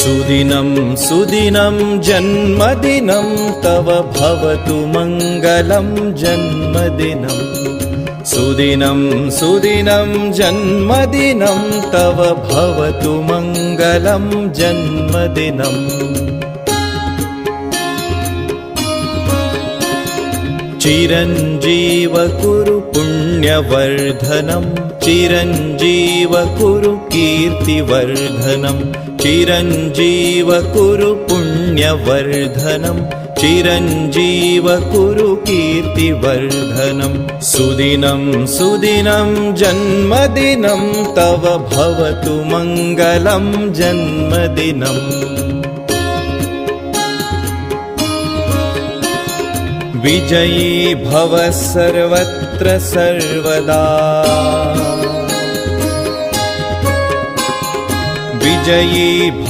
सुदिनं सुदिनं जन्मदिनं तव भवतु मङ्गलं जन्मदिनं सुदिनं सुदिनं जन्मदिनं तव भवतु मङ्गलं जन्मदिनं चिरञ्जीव कुरु पुण्यवर्धनं चिरञ्जीव कुरु कीर्तिवर्धनं चिरञ्जीव कुरु पुण्यवर्धनं चिरञ्जीव कुरु कीर्तिवर्धनं सुदिनं सुदिनं जन्मदिनं तव भवतु मङ्गलं जन्मदिनं विजयी भव सर्वत्र सर्वदा विजयी